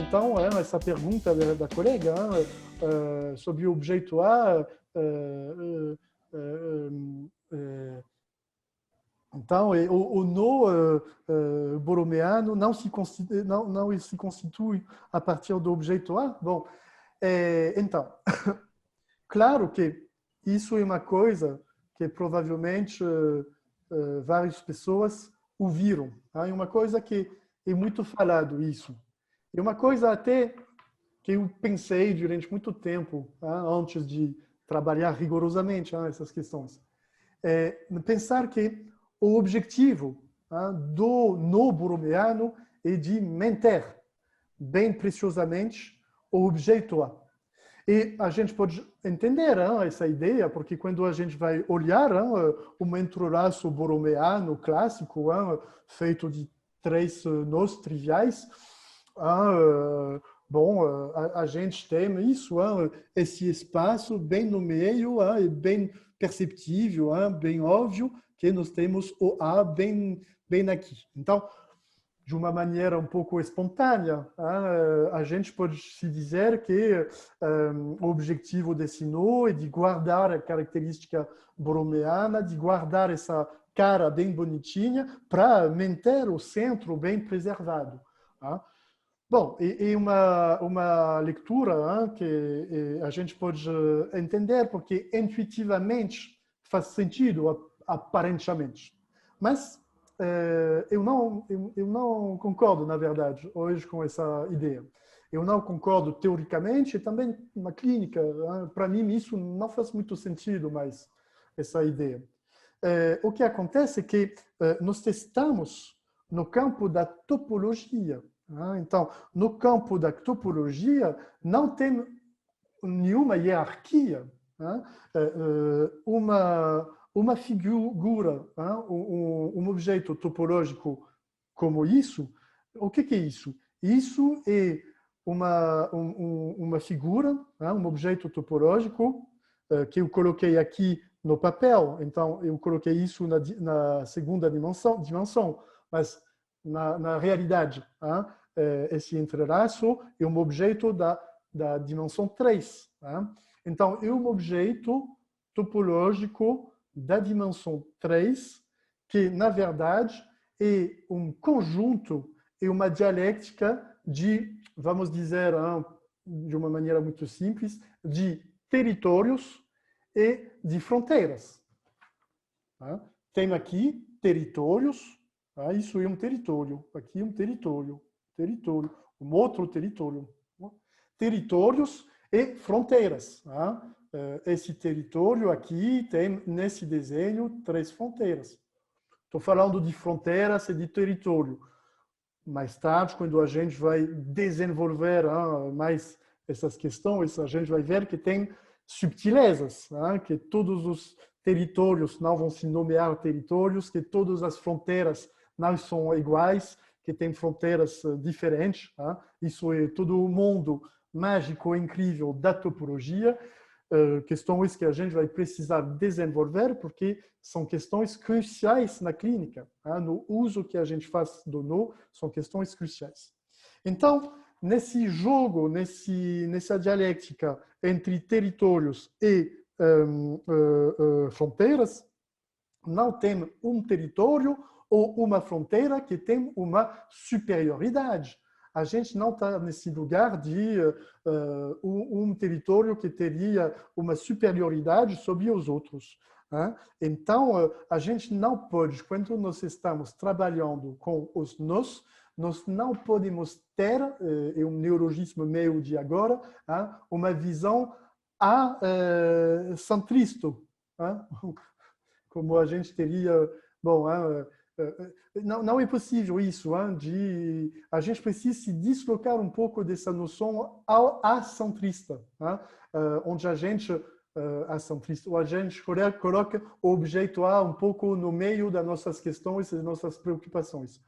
Então, essa pergunta da colega sobre o objeto A, então, o nó borromeano não se constitui a partir do objeto A. Bom, então, claro que isso é uma coisa que provavelmente várias pessoas ouviram. É uma coisa que é muito falado isso. É uma coisa até que eu pensei durante muito tempo, antes de trabalhar rigorosamente essas questões. Pensar que o objetivo do nó borromeano é de manter bem preciosamente o objeto A. E a gente pode entender essa ideia, porque quando a gente vai olhar um entrelaço borromeano clássico, feito de 3 nós triviais, bom, a gente tem isso, esse espaço bem no meio, é bem perceptível, bem óbvio, que nós temos o A bem aqui. Então, de uma maneira um pouco espontânea, a gente pode se dizer que o objetivo desse nó é de guardar a característica borromeana, de guardar essa cara bem bonitinha para manter o centro bem preservado. Bom, e uma leitura que a gente pode entender, porque intuitivamente faz sentido, aparentemente. Mas eu não concordo, na verdade, hoje com essa ideia. Eu não concordo teoricamente e também na clínica. Para mim, isso não faz muito sentido mais, essa ideia. O que acontece é que nós testamos no campo da topologia. Então, no campo da topologia, não tem nenhuma hierarquia. Uma figura, um objeto topológico como isso, o que é isso? Isso é uma figura, um objeto topológico que eu coloquei aqui no papel. Então, eu coloquei isso na segunda dimensão, mas na realidade, esse entrelaço é um objeto da dimensão 3. Então, é um objeto topológico da dimensão 3, que, na verdade, é um conjunto, é uma dialética de, vamos dizer, de uma maneira muito simples, de territórios e de fronteiras. Tem aqui territórios, isso é um território, aqui é um território, um outro território. Territórios e fronteiras. Esse território aqui tem, nesse desenho, 3 fronteiras. Estou falando de fronteiras e de território. Mais tarde, quando a gente vai desenvolver mais essas questões, a gente vai ver que tem subtilezas, que todos os territórios não vão se nomear territórios, que todas as fronteiras não são iguais, que tem fronteiras diferentes. Isso é todo o mundo mágico e incrível da topologia. Questões que a gente vai precisar desenvolver, porque são questões cruciais na clínica. No uso que a gente faz do nó, são questões cruciais. Então, nesse jogo, nessa dialética entre territórios e fronteiras, não tem um território ou uma fronteira que tem uma superioridade. A gente não está nesse lugar de um território que teria uma superioridade sobre os outros. Então, a gente não pode, quando nós estamos trabalhando com os nós não podemos ter, é um neologismo meu de agora, uma visão centrista. Como a gente teria... Bom, não é possível isso. A gente precisa se deslocar um pouco dessa noção acentrista, onde a gente coloca o objeto A um pouco no meio das nossas questões e das nossas preocupações.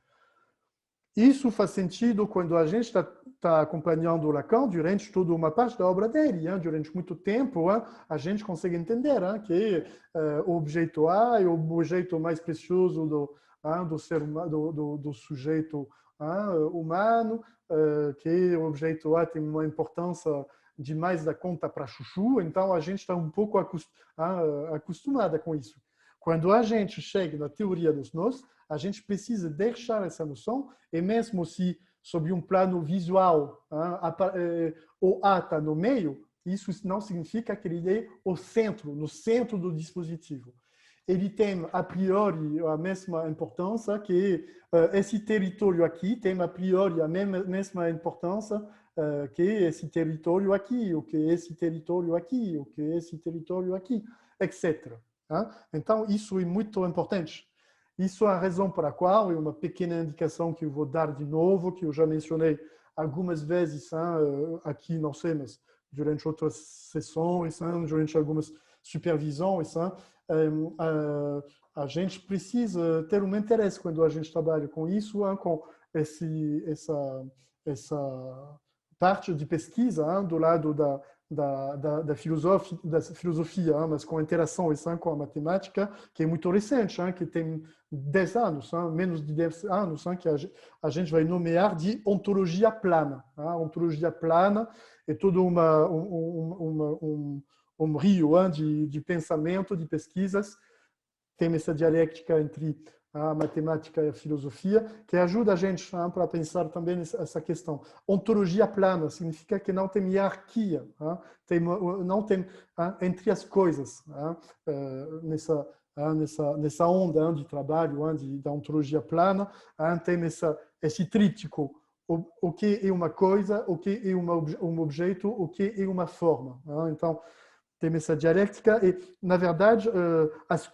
Isso faz sentido quando a gente está acompanhando o Lacan durante toda uma parte da obra dele. Durante muito tempo, a gente consegue entender que o objeto A é o objeto mais precioso do ser humano, do sujeito humano, que o objeto A tem uma importância demais da conta para chuchu, então a gente está um pouco acostumada com isso. Quando a gente chega na teoria dos nós, a gente precisa deixar essa noção, e mesmo se, sob um plano visual, o A está no meio, isso não significa que ele é o centro, no centro do dispositivo. Ele tem, a priori, a mesma importância que esse território aqui tem, a priori, a mesma importância que esse território aqui, ou que esse território aqui, ou que esse território aqui, etc. Então, isso é muito importante. Isso é a razão para a qual, é uma pequena indicação que eu vou dar de novo, que eu já mencionei algumas vezes aqui, não sei, mas durante outras sessões, durante algumas supervisões, a gente precisa ter um interesse quando a gente trabalha com isso, com essa parte de pesquisa do lado da filosofia, mas com interação com a matemática, que é muito recente, que tem 10 anos, menos de 10 anos, que a gente vai nomear de ontologia plana. Ontologia plana é todo um rio de pensamento, de pesquisas. Tem essa dialética entre a matemática e a filosofia, que ajuda a gente para pensar também essa questão. Ontologia plana significa que não tem hierarquia, não tem entre as coisas, nessa onda de trabalho da ontologia plana, tem esse tríptico, o que é uma coisa, o que é um objeto, o que é uma forma. Então, tem essa dialética e, na verdade, as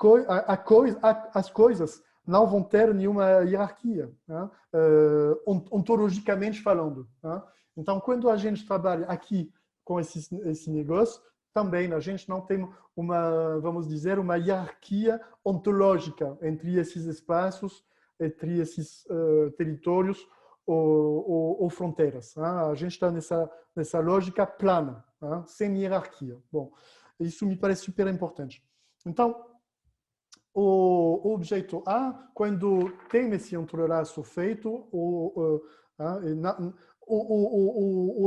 coisas não vão ter nenhuma hierarquia, ontologicamente falando. Então, quando a gente trabalha aqui com esse negócio, também a gente não tem vamos dizer, uma hierarquia ontológica entre esses espaços, entre esses territórios ou fronteiras. A gente está nessa lógica plana, sem hierarquia. Bom, isso me parece super importante. Então, o objeto A, quando tem esse entrelaço feito, o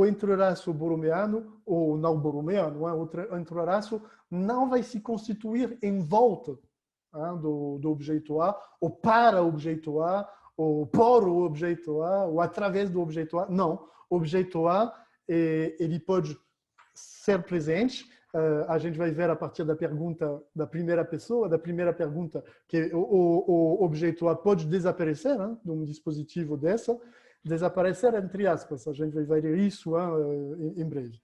entrelaço borromeano ou não borromeano, o entrelaço não vai se constituir em volta do objeto A, ou para o objeto A, ou por o objeto A, ou através do objeto A. Não, o objeto A ele pode ser presente. A gente vai ver a partir da pergunta da primeira pessoa, da primeira pergunta, que o objeto A pode desaparecer de um dispositivo dessa, desaparecer entre aspas. A gente vai ver isso em breve.